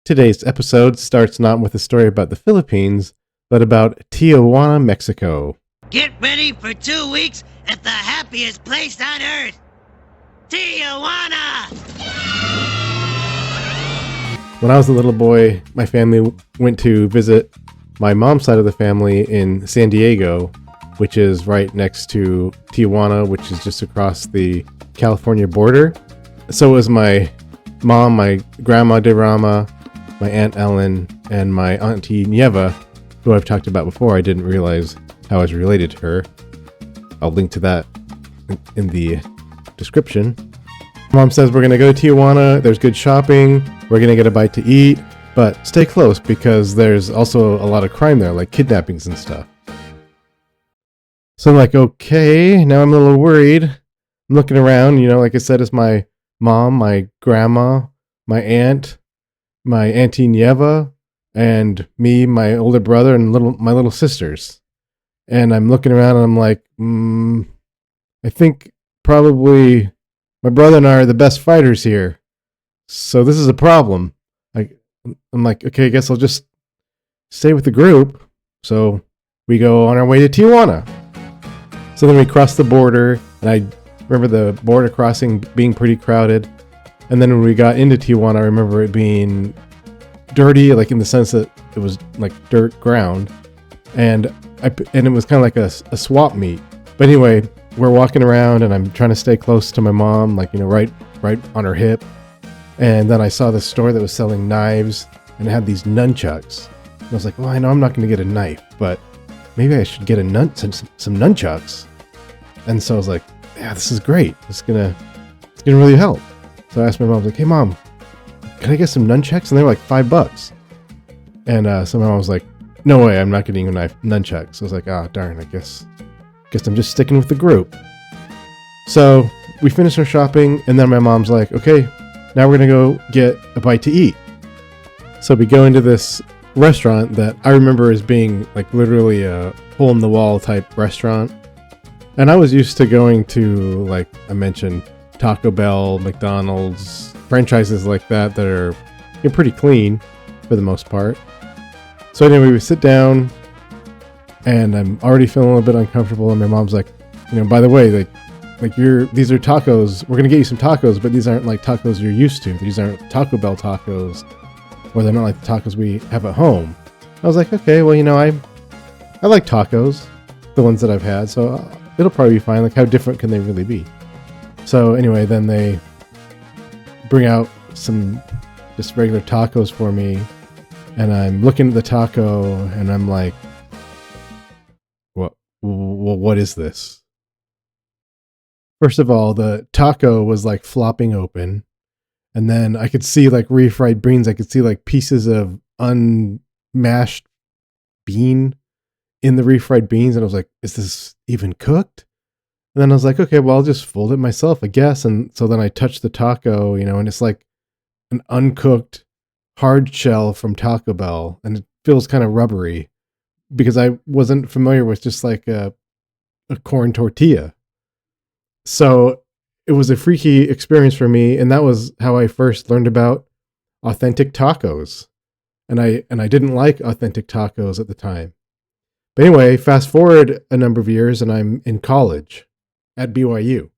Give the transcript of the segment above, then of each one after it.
Today's episode starts not with a story about the Philippines, but about Tijuana, Mexico. Get ready for 2 weeks at the happiest place on earth, Tijuana! When I was a little boy, my family went to visit my mom's side of the family in San Diego, which is right next to Tijuana, which is just across the California border. So it was my mom, my grandma De Rama, my Aunt Ellen, and my Auntie Nieva, who I've talked about before. I didn't realize how I was related to her. I'll link to that in the description. Mom says we're going to go to Tijuana. There's good shopping. We're going to get a bite to eat, but stay close because there's also a lot of crime there, like kidnappings and stuff. So I'm like, okay, now I'm a little worried. I'm looking around, like I said, it's my mom, my grandma, my aunt, my Auntie Nieva, and me, my older brother, and my little sisters. And I'm looking around and I'm like, I think probably my brother and I are the best fighters here. So this is a problem. I'm like, okay, I guess I'll just stay with the group. So we go on our way to Tijuana. So then we cross the border, and I remember the border crossing being pretty crowded. And then when we got into Tijuana, I remember it being dirty, like in the sense that it was like dirt ground. And it was kind of like a swap meet. But anyway, we're walking around, and I'm trying to stay close to my mom, like, right on her hip. And then I saw this store that was selling knives, and it had these nunchucks. And I was like, well, I know I'm not going to get a knife, but maybe I should get some nunchucks. And so I was like, yeah, this is great. It's gonna really help. So I asked my mom, I was like, hey mom, can I get some nunchucks? And they were like $5. And so my mom was like, no way, I'm not getting a nunchucks. So I was like, darn, I guess I'm just sticking with the group. So we finished our shopping, and then my mom's like, okay, now we're gonna go get a bite to eat. So we go into this restaurant that I remember as being like literally a hole in the wall type restaurant. And I was used to going to, like I mentioned, Taco Bell, McDonald's, franchises like that are pretty clean for the most part. So anyway, we sit down, and I'm already feeling a little bit uncomfortable, and my mom's like, by the way, these are tacos. We're gonna get you some tacos, but these aren't like tacos you're used to. These aren't Taco Bell tacos, or they're not like the tacos we have at home. I was like, okay, well, I like tacos, the ones that I've had, so it'll probably be fine. Like, how different can they really be? So anyway, then they bring out some just regular tacos for me, and I'm looking at the taco, and I'm like, what is this? First of all, the taco was like flopping open, and then I could see like refried beans. I could see like pieces of unmashed bean in the refried beans, and I was like, is this even cooked? And then I was like, okay, well, I'll just fold it myself, I guess. And so then I touched the taco, and it's like an uncooked hard shell from Taco Bell, and it feels kind of rubbery because I wasn't familiar with just like a corn tortilla. So it was a freaky experience for me, and that was how I first learned about authentic tacos. And I didn't like authentic tacos at the time. But anyway, fast forward a number of years, and I'm in college at BYU.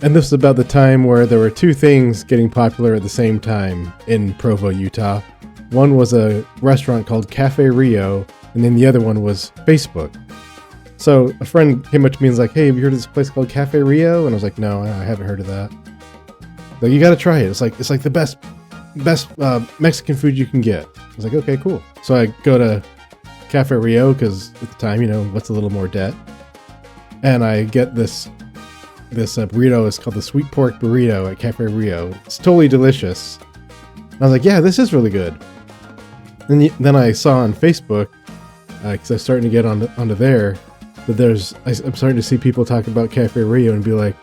And this is about the time where there were two things getting popular at the same time in Provo, Utah. One was a restaurant called Cafe Rio, and then the other one was Facebook. So a friend came up to me and was like, hey, have you heard of this place called Cafe Rio? And I was like, no, I haven't heard of that. Like, you got to try it. It's like the best Mexican food you can get. I was like, okay, cool. So I go to Cafe Rio because at the time, what's a little more debt? And I get this burrito. It's called the sweet pork burrito at Cafe Rio. It's totally delicious. And I was like, yeah, this is really good. And then I saw on Facebook, because I was starting to get onto there, that I'm starting to see people talk about Cafe Rio and be like,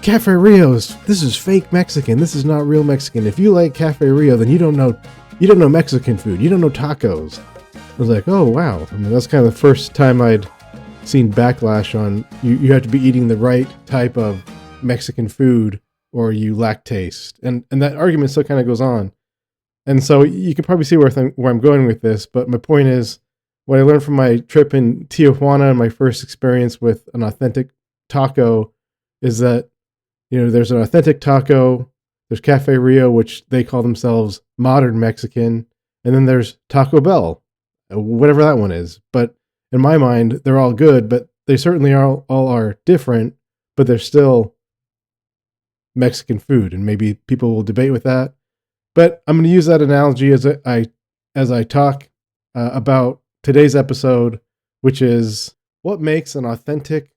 Cafe Rio's, this is fake Mexican. This is not real Mexican. If you like Cafe Rio, then you don't know Mexican food. You don't know tacos. I was like, oh, wow. I mean, that's kind of the first time I'd seen backlash on you have to be eating the right type of Mexican food or you lack taste. And that argument still kind of goes on. And so you can probably see where I'm going with this, but my point is, what I learned from my trip in Tijuana and my first experience with an authentic taco is that, there's an authentic taco, there's Cafe Rio, which they call themselves modern Mexican, and then there's Taco Bell, whatever that one is. But in my mind, they're all good, but they certainly all are different, but they're still Mexican food, and maybe people will debate with that. But I'm going to use that analogy as I talk about today's episode, which is what makes an authentic,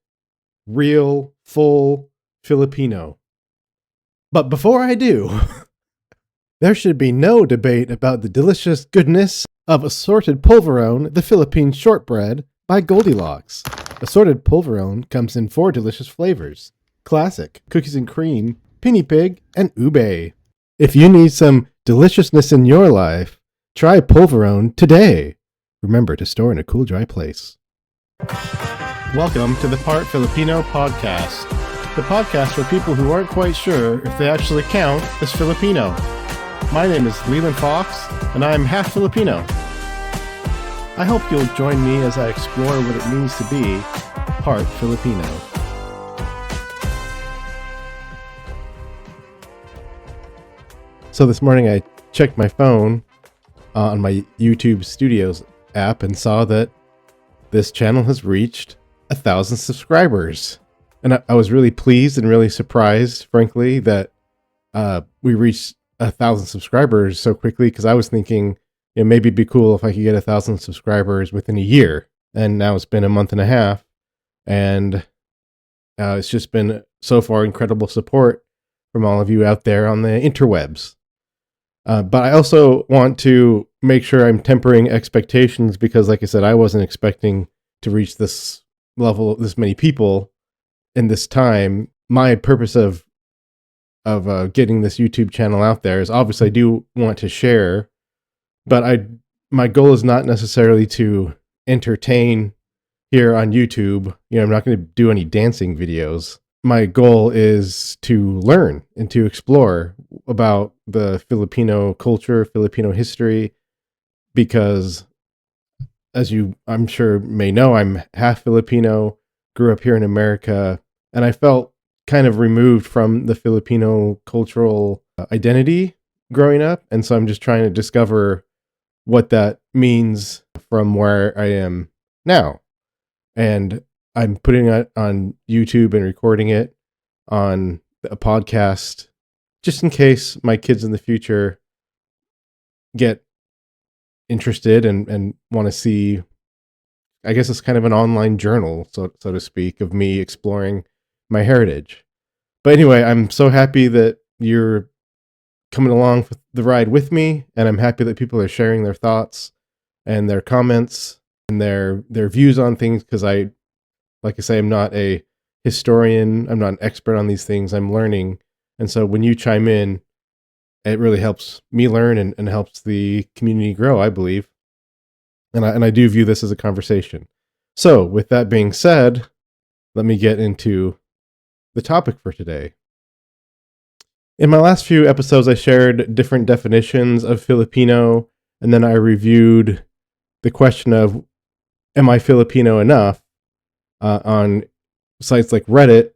real, full Filipino. But before I do, there should be no debate about the delicious goodness of assorted polvorone, the Philippine shortbread by Goldilocks. Assorted polvorone comes in 4 delicious flavors: classic, cookies and cream, pini pig, and ube. If you need some deliciousness in your life, try polvorone today. Remember to store in a cool, dry place. Welcome to the Part Filipino Podcast, the podcast for people who aren't quite sure if they actually count as Filipino. My name is Leland Fox, and I'm half Filipino. I hope you'll join me as I explore what it means to be part Filipino. So this morning I checked my phone on my YouTube Studios app and saw that this channel has reached 1,000 subscribers. And I was really pleased and really surprised, frankly, that we reached 1,000 subscribers so quickly, because I was thinking maybe it'd be cool if I could get 1,000 subscribers within a year. And now it's been a month and a half, and it's just been so far incredible support from all of you out there on the interwebs. But I also want to make sure I'm tempering expectations, because like I said, I wasn't expecting to reach this level, this many people in this time. My purpose of getting this YouTube channel out there is, obviously I do want to share, but my goal is not necessarily to entertain here on YouTube. I'm not going to do any dancing videos. My goal is to learn and to explore about the Filipino culture, Filipino history, because as you, I'm sure, may know, I'm half Filipino, grew up here in America, and I felt kind of removed from the Filipino cultural identity growing up. And so I'm just trying to discover what that means from where I am now. And I'm putting it on YouTube and recording it on a podcast, just in case my kids in the future get interested and want to see. I guess it's kind of an online journal, so to speak, of me exploring my heritage. But anyway, I'm so happy that you're coming along for the ride with me, and I'm happy that people are sharing their thoughts and their comments and their views on things, because like I say, I'm not a historian, I'm not an expert on these things, I'm learning. And so when you chime in, it really helps me learn and helps the community grow, I believe. And I do view this as a conversation. So with that being said, let me get into the topic for today. In my last few episodes, I shared different definitions of Filipino, and then I reviewed the question of, am I Filipino enough, on sites like Reddit,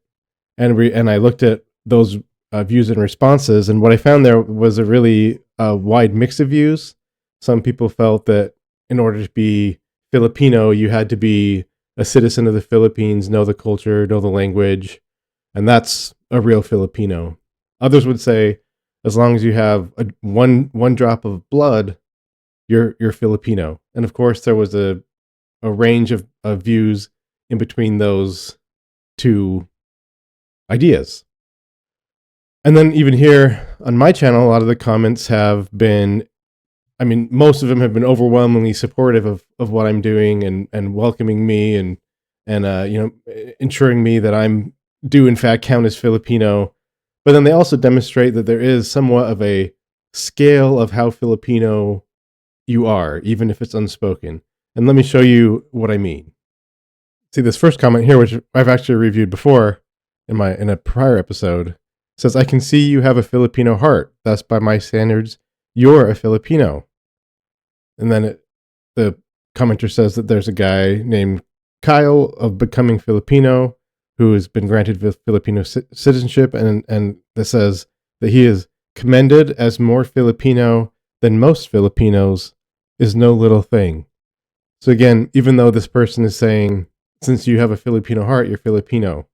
and I looked at those views and responses, and what I found there was a really wide mix of views. Some people felt that in order to be Filipino, you had to be a citizen of the Philippines, know the culture, know the language, and that's a real Filipino. Others would say, as long as you have one drop of blood, you're Filipino. And of course, there was a range of views in between those two ideas. And then even here on my channel, a lot of the comments have been, most of them have been overwhelmingly supportive of what I'm doing and welcoming me and ensuring me that I'm do in fact count as Filipino. But then they also demonstrate that there is somewhat of a scale of how Filipino you are, even if it's unspoken. And let me show you what I mean. See, this first comment here, which I've actually reviewed before in a prior episode, says, I can see you have a Filipino heart. Thus, by my standards, you're a Filipino. And then the commenter says that there's a guy named Kyle of Becoming Filipino who has been granted Filipino citizenship, and that says that he is commended as more Filipino than most Filipinos is no little thing. So again, even though this person is saying, since you have a Filipino heart, you're Filipino.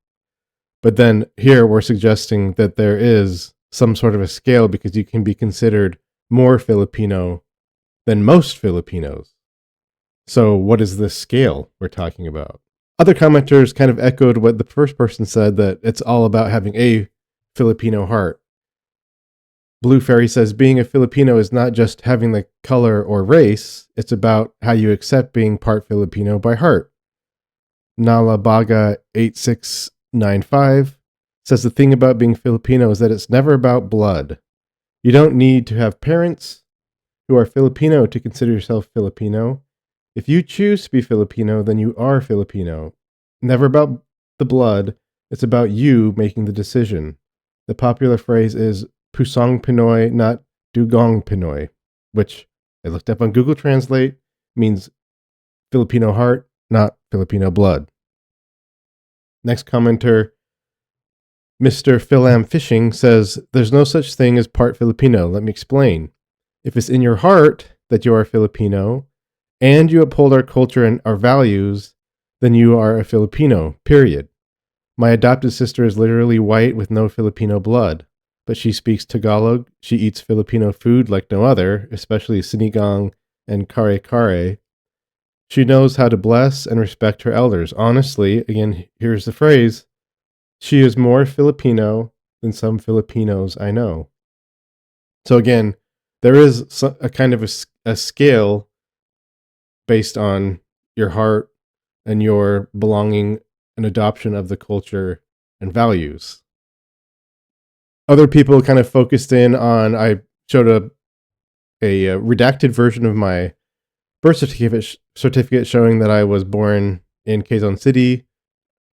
But then here we're suggesting that there is some sort of a scale because you can be considered more Filipino than most Filipinos. So what is this scale we're talking about? Other commenters kind of echoed what the first person said, that it's all about having a Filipino heart. Blue Fairy says being a Filipino is not just having the color or race, it's about how you accept being part Filipino by heart. Nalabaga 8695 says the thing about being Filipino is that it's never about blood. You don't need to have parents who are Filipino to consider yourself Filipino. If you choose to be Filipino, then you are Filipino. Never about the blood, it's about you making the decision. The popular phrase is Pusong Pinoy, not Dugong Pinoy, which I looked up on Google Translate, means Filipino heart, not Filipino blood. Next commenter, Mr. Filam Fishing, says, there's no such thing as part Filipino. Let me explain. If it's in your heart that you are Filipino, and you uphold our culture and our values, then you are a Filipino, period. My adopted sister is literally white with no Filipino blood, but she speaks Tagalog. She eats Filipino food like no other, especially sinigang and kare-kare. She knows how to bless and respect her elders. Honestly, again, here's the phrase, she is more Filipino than some Filipinos I know. So again, there is a kind of a scale based on your heart and your belonging and adoption of the culture and values. Other people kind of focused in on, I showed a redacted version of my birth certificate showing that I was born in Quezon City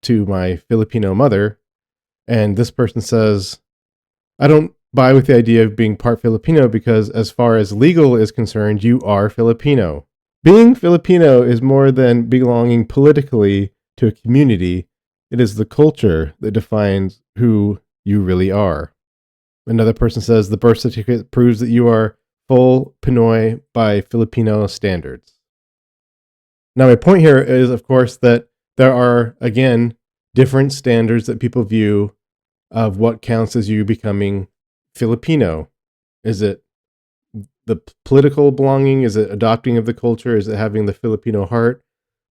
to my Filipino mother. And this person says, I don't buy with the idea of being part Filipino because as far as legal is concerned, you are Filipino. Being Filipino is more than belonging politically to a community. It is the culture that defines who you really are. Another person says the birth certificate proves that you are full Pinoy by Filipino standards. Now, my point here is, of course, that there are, again, different standards that people view of what counts as you becoming Filipino. Is it the political belonging? Is it adopting of the culture? Is it having the Filipino heart,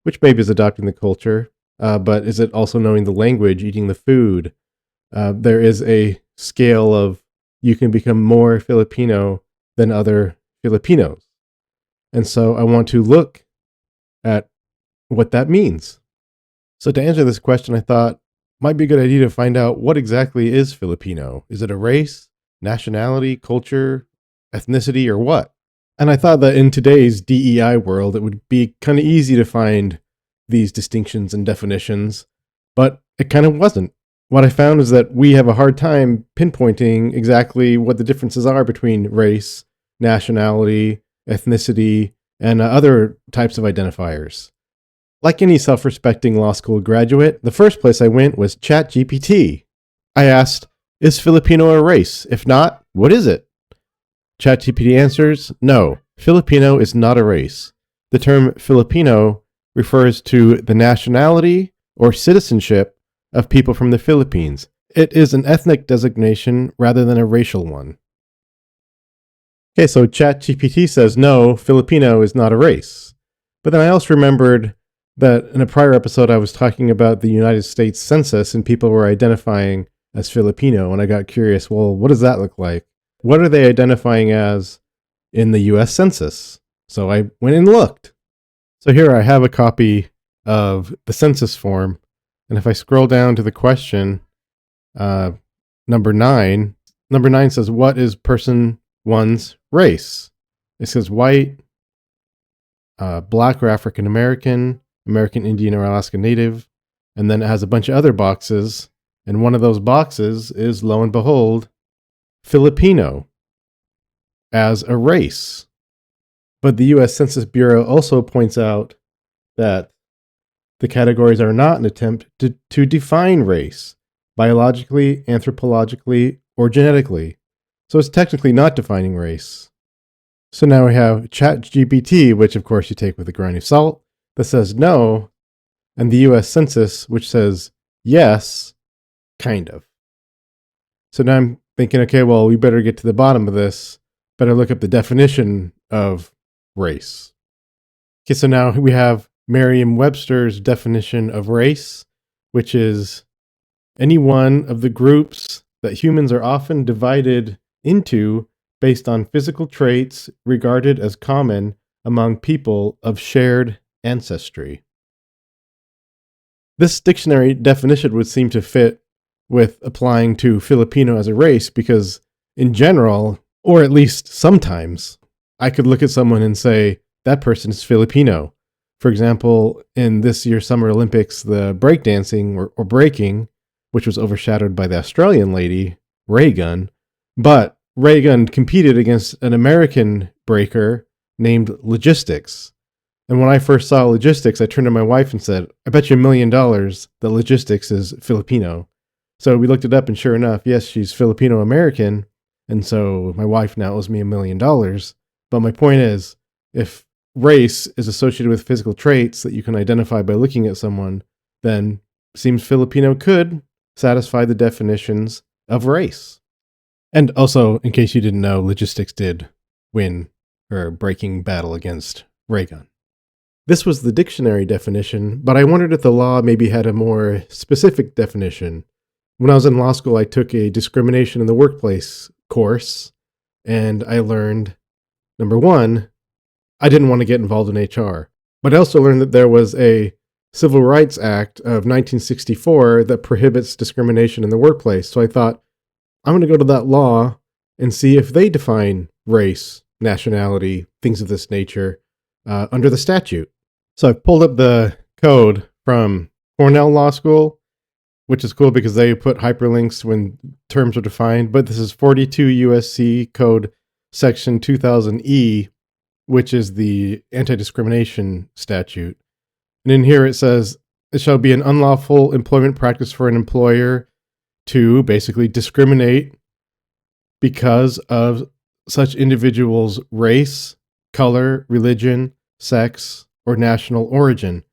which maybe is adopting the culture? But is it also knowing the language, eating the food? There is a scale of you can become more Filipino than other Filipinos. And so I want to look at what that means. So to answer this question, I thought might be a good idea to find out what exactly is Filipino. Is it a race, nationality, culture, ethnicity, or what? And I thought that in today's DEI world, it would be kind of easy to find these distinctions and definitions, but it kind of wasn't. What I found is that we have a hard time pinpointing exactly what the differences are between race, nationality, ethnicity, and other types of identifiers. Like any self-respecting law school graduate, the first place I went was ChatGPT. I asked, is Filipino a race? If not, what is it? ChatGPT answers, no, Filipino is not a race. The term Filipino refers to the nationality or citizenship of people from the Philippines. It is an ethnic designation rather than a racial one. Okay, so ChatGPT says, no, Filipino is not a race. But then I also remembered that in a prior episode, I was talking about the United States Census and people were identifying as Filipino. And I got curious, well, what does that look like? What are they identifying as in the US Census? So I went and looked. So here I have a copy of the census form. And if I scroll down to the question, number 9 says, what is person one's race? It says white, black or African American, American Indian or Alaska Native, and then it has a bunch of other boxes, and one of those boxes is, lo and behold, Filipino. as a race. But the U.S. Census Bureau also points out that the categories are not an attempt to define race biologically, anthropologically, or genetically. So it's technically not defining race. So now we have ChatGPT, which of course you take with a grain of salt, that says no, and the US Census, which says yes, kind of. So now I'm thinking, okay, well, we better get to the bottom of this, better look up the definition of race. Okay, so now we have Merriam-Webster's definition of race, which is any one of the groups that humans are often divided into based on physical traits regarded as common among people of shared ancestry. This dictionary definition would seem to fit with applying to Filipino as a race because, in general, or at least sometimes, I could look at someone and say, that person is Filipino. For example, in this year's Summer Olympics, the breakdancing or breaking, which was overshadowed by the Australian lady, Reagan, but Reagan competed against an American breaker named Logistics. And when I first saw Logistics, I turned to my wife and said, I bet you $1 million that Logistics is Filipino. So we looked it up, and sure enough, yes, she's Filipino-American, and so my wife now owes me $1 million. But my point is, if race is associated with physical traits that you can identify by looking at someone, then seems Filipino could satisfy the definitions of race. And also, in case you didn't know, Logistics did win her breaking battle against Reagan. This was the dictionary definition, but I wondered if the law maybe had a more specific definition. When I was in law school, I took a discrimination in the workplace course, and I learned, number one, I didn't want to get involved in HR. But I also learned that there was a Civil Rights Act of 1964 that prohibits discrimination in the workplace. So I thought, I'm going to go to that law and see if they define race, nationality, things of this nature under the statute. So I pulled up the code from Cornell Law School, which is cool because they put hyperlinks when terms are defined. But this is 42 USC Code Section 2000E, which is the anti-discrimination statute. And in here it says, it shall be an unlawful employment practice for an employer to basically discriminate because of such individuals' race, color, religion, sex, or national origin.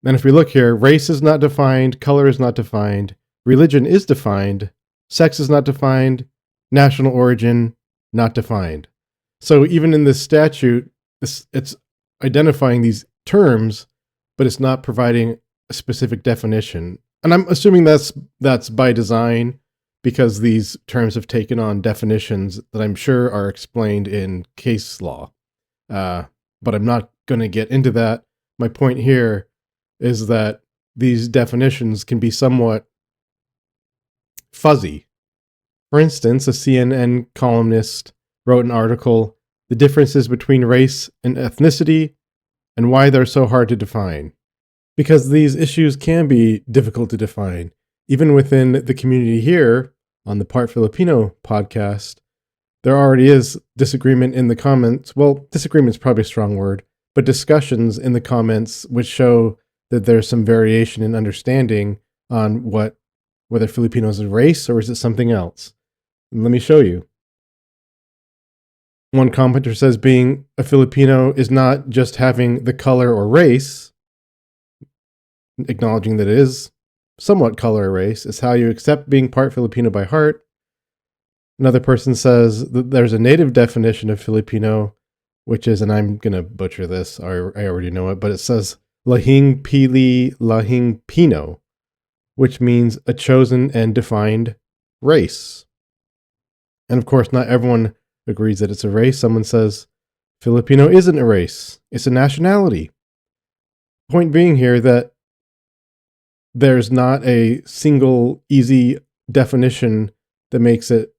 And if we look here, race is not defined, color is not defined, religion is defined, sex is not defined, national origin not defined. So even in this statute, it's identifying these terms, but it's not providing a specific definition. And I'm assuming that's by design because these terms have taken on definitions that I'm sure are explained in case law. But I'm not going to get into that. My point here is that these definitions can be somewhat fuzzy. For instance, a CNN columnist wrote an article, The Differences Between Race and Ethnicity and Why They're So Hard to Define. Because these issues can be difficult to define. Even within the community here on the Part Filipino podcast, there already is disagreement in the comments. Well, disagreement is probably a strong word, but discussions in the comments which show that there's some variation in understanding on whether Filipino is a race or is it something else. And let me show you. One commenter says being a Filipino is not just having the color or race, acknowledging that it is somewhat color or race. It's how you accept being part Filipino by heart. Another person says that there's a native definition of Filipino, which is, and I'm going to butcher this, I already know it, but it says Lahing Pili Lahing Pino, which means a chosen and defined race. And of course, not everyone agrees that it's a race. Someone says Filipino isn't a race, it's a nationality. Point being here that there's not a single easy definition that makes it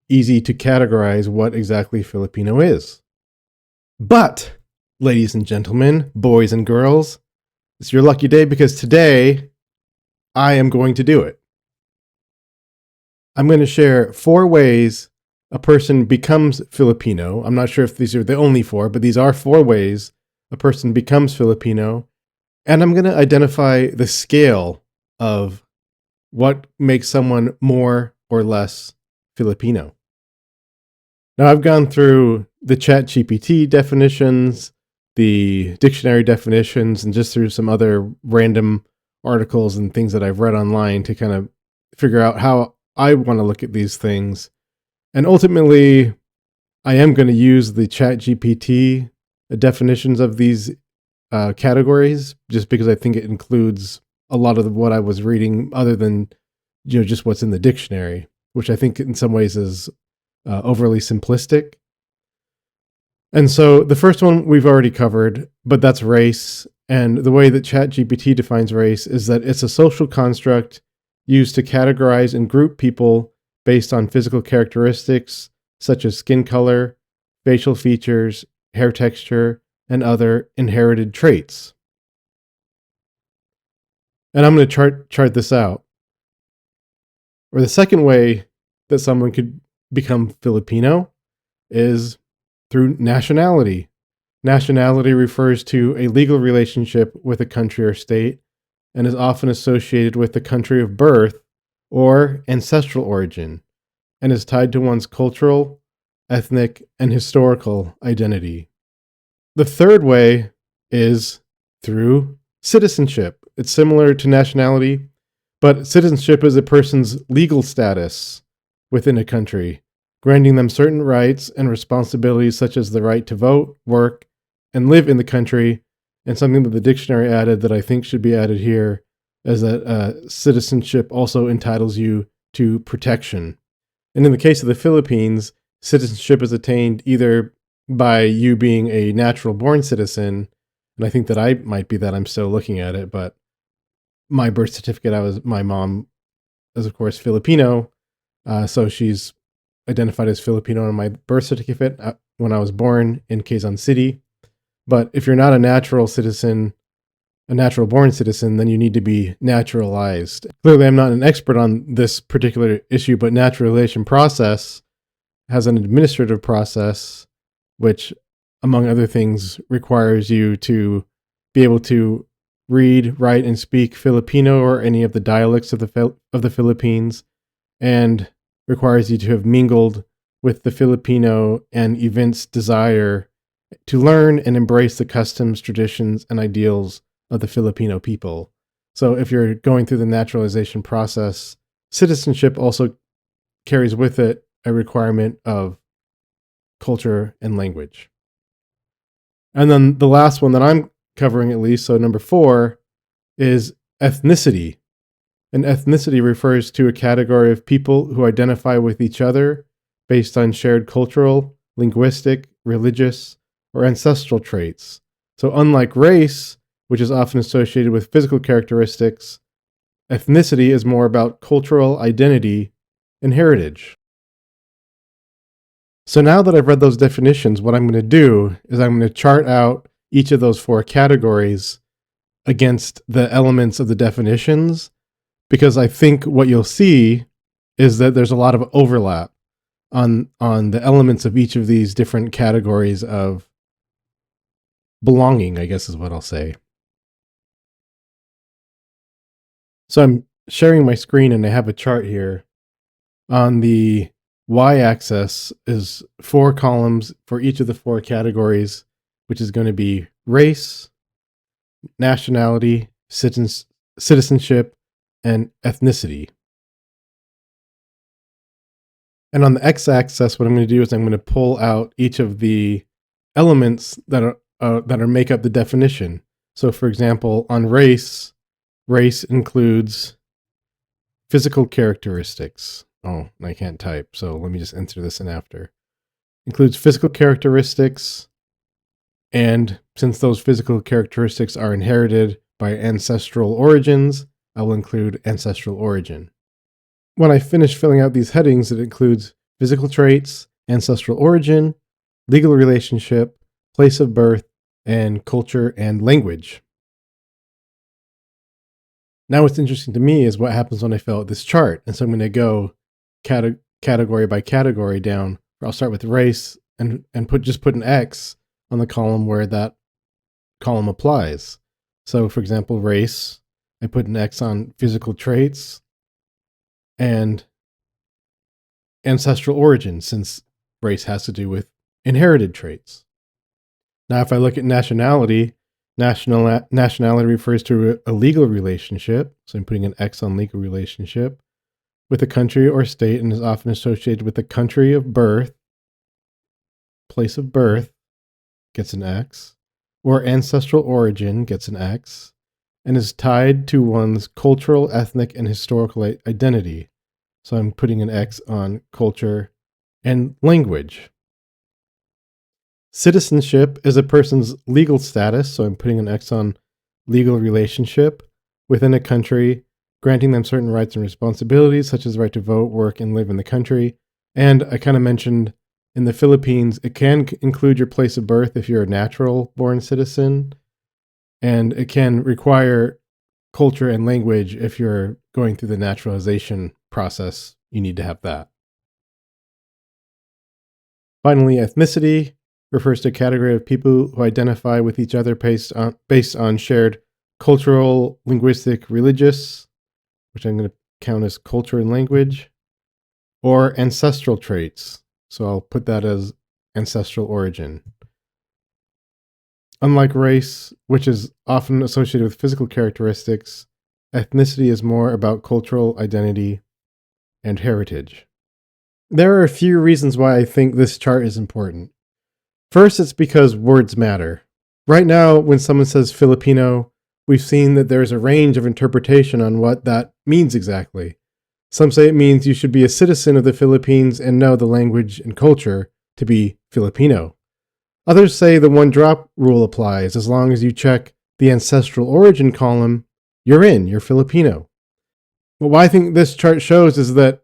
easy to categorize what exactly Filipino is. But, ladies and gentlemen, boys and girls, it's your lucky day because today I am going to do it. I'm going to share 4 ways a person becomes Filipino. I'm not sure if these are the only four, but these are four ways a person becomes Filipino. And I'm going to identify the scale of what makes someone more or less Filipino. Now, I've gone through the ChatGPT definitions, the dictionary definitions, and just through some other random articles and things that I've read online to kind of figure out how I want to look at these things. And ultimately, I am going to use the ChatGPT definitions of these categories, just because I think it includes a lot of what I was reading, other than just what's in the dictionary, which I think in some ways is overly simplistic. And so the first one we've already covered, but that's race. And the way that ChatGPT defines race is that it's a social construct used to categorize and group people based on physical characteristics such as skin color, facial features, hair texture, and other inherited traits. And I'm going to chart this out. Or the second way that someone could become Filipino is through nationality. Nationality refers to a legal relationship with a country or state and is often associated with the country of birth or ancestral origin and is tied to one's cultural, ethnic, and historical identity. The third way is through citizenship. It's similar to nationality, but citizenship is a person's legal status within a country, granting them certain rights and responsibilities such as the right to vote, work, and live in the country. And something that the dictionary added that I think should be added here is that citizenship also entitles you to protection. And in the case of the Philippines, citizenship is attained either by you being a natural born citizen, and I think that I might be that. I'm still looking at it, but my birth certificate, my mom is of course Filipino, so she's identified as Filipino on my birth certificate when I was born in Quezon City. But if you're not a natural citizen, a natural born citizen, then you need to be naturalized. Clearly, I'm not an expert on this particular issue, but naturalization process has an administrative process, which, among other things, requires you to be able to read, write, and speak Filipino or any of the dialects of the Philippines, and requires you to have mingled with the Filipino and evince desire to learn and embrace the customs, traditions, and ideals of the Filipino people. So if you're going through the naturalization process, citizenship also carries with it a requirement of culture and language. And then the last one that I'm covering, at least, so number 4, is ethnicity. And ethnicity refers to a category of people who identify with each other based on shared cultural, linguistic, religious, or ancestral traits. So unlike race, which is often associated with physical characteristics, ethnicity is more about cultural identity and heritage. So now that I've read those definitions, what I'm going to do is I'm going to chart out each of those 4 categories against the elements of the definitions, because I think what you'll see is that there's a lot of overlap on the elements of each of these different categories of belonging, I guess is what I'll say. So I'm sharing my screen and I have a chart here. On the y-axis is 4 columns for each of the 4 categories, which is going to be race, nationality, citizenship, and ethnicity. And on the x-axis, what I'm going to do is I'm going to pull out each of the elements that are make up the definition. So, for example, on race includes physical characteristics. Oh, I can't type, so let me just enter this in after. Includes physical characteristics, and since those physical characteristics are inherited by ancestral origins, I will include ancestral origin. When I finish filling out these headings, it includes physical traits, ancestral origin, legal relationship, place of birth, and culture and language. Now what's interesting to me is what happens when I fill out this chart. And so I'm going to go category by category down. I'll start with race and put an X on the column where that column applies. So, for example, race, I put an X on physical traits and ancestral origin, since race has to do with inherited traits. Now, if I look at nationality, nationality refers to a legal relationship. So I'm putting an X on legal relationship with a country or state, and is often associated with the country of birth, place of birth gets an X, or ancestral origin gets an X, and is tied to one's cultural, ethnic, and historical identity. So I'm putting an X on culture and language. Citizenship is a person's legal status, so I'm putting an X on legal relationship within a country, granting them certain rights and responsibilities, such as the right to vote, work, and live in the country. And I kind of mentioned in the Philippines, it can include your place of birth if you're a natural-born citizen, and it can require culture and language if you're going through the naturalization process. You need to have that. Finally, ethnicity refers to a category of people who identify with each other based on shared cultural, linguistic, religious, which I'm going to count as culture and language, or ancestral traits. So I'll put that as ancestral origin. Unlike race, which is often associated with physical characteristics, ethnicity is more about cultural identity and heritage. There are a few reasons why I think this chart is important. First, it's because words matter. Right now, when someone says Filipino, we've seen that there's a range of interpretation on what that means exactly. Some say it means you should be a citizen of the Philippines and know the language and culture to be Filipino. Others say the one-drop rule applies. As long as you check the ancestral origin column, you're Filipino. But what I think this chart shows is that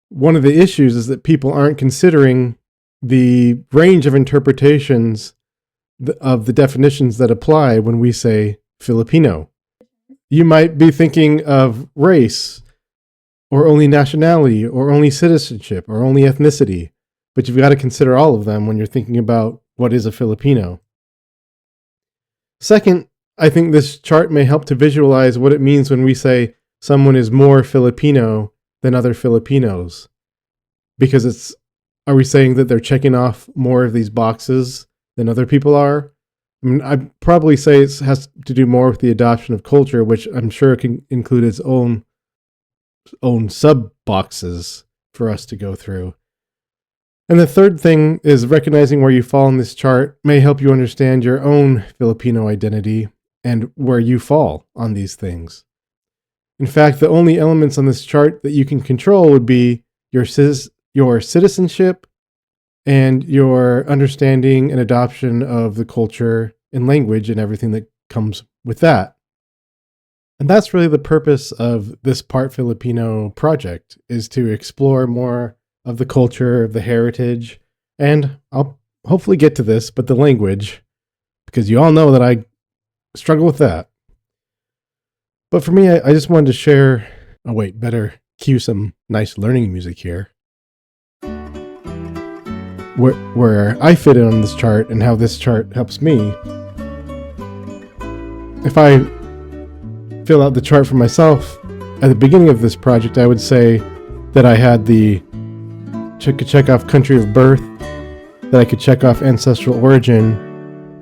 one of the issues is that people aren't considering the range of interpretations of the definitions that apply when we say Filipino. You might be thinking of race, or only nationality, or only citizenship, or only ethnicity, but you've got to consider all of them when you're thinking about what is a Filipino. Second, I think this chart may help to visualize what it means when we say someone is more Filipino than other Filipinos. Because are we saying that they're checking off more of these boxes than other people are? I mean, I'd probably say it has to do more with the adoption of culture, which I'm sure can include its own sub boxes for us to go through. And the third thing is recognizing where you fall in this chart may help you understand your own Filipino identity and where you fall on these things. In fact, the only elements on this chart that you can control would be your citizenship and your understanding and adoption of the culture and language and everything that comes with that. And that's really the purpose of this Part Filipino project, is to explore more of the culture, of the heritage, and I'll hopefully get to this, but the language, because you all know that I struggle with that. But for me, I just wanted to share, better cue some nice learning music here. Where I fit in on this chart and how this chart helps me. If I fill out the chart for myself, at the beginning of this project, I would say that I had could check off country of birth, that I could check off ancestral origin,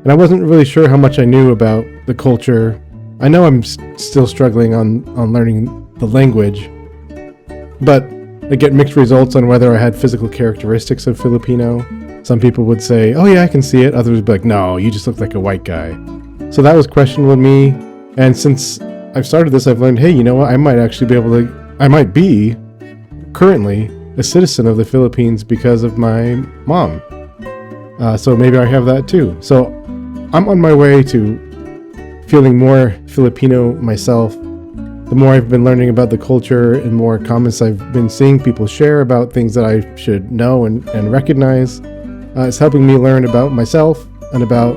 and I wasn't really sure how much I knew about the culture. I know I'm still struggling on learning the language, but I get mixed results on whether I had physical characteristics of Filipino. Some people would say, oh yeah, I can see it. Others would be like, no, you just look like a white guy. So that was questioned with me, and since I've started this, I've learned, hey, you know what, I might be currently a citizen of the Philippines because of my mom. So maybe I have that too. So I'm on my way to feeling more Filipino myself. The more I've been learning about the culture and more comments I've been seeing people share about things that I should know and recognize, it's helping me learn about myself and about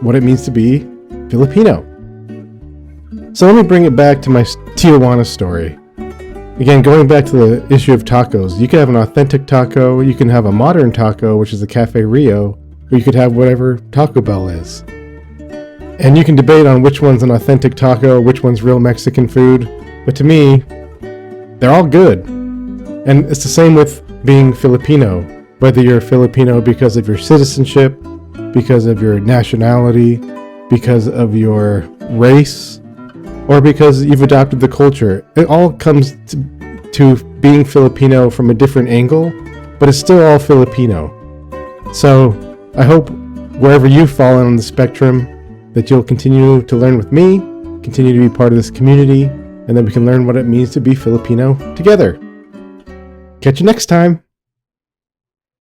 what it means to be Filipino. So let me bring it back to my Tijuana story. Again, going back to the issue of tacos, you could have an authentic taco, you can have a modern taco, which is the Cafe Rio, or you could have whatever Taco Bell is. And you can debate on which one's an authentic taco, which one's real Mexican food, but to me, they're all good. And it's the same with being Filipino, whether you're Filipino because of your citizenship, because of your nationality, because of your race, or because you've adopted the culture. It all comes to being Filipino from a different angle, but it's still all Filipino. So I hope wherever you fall on the spectrum that you'll continue to learn with me, continue to be part of this community, and that we can learn what it means to be Filipino together. Catch you next time.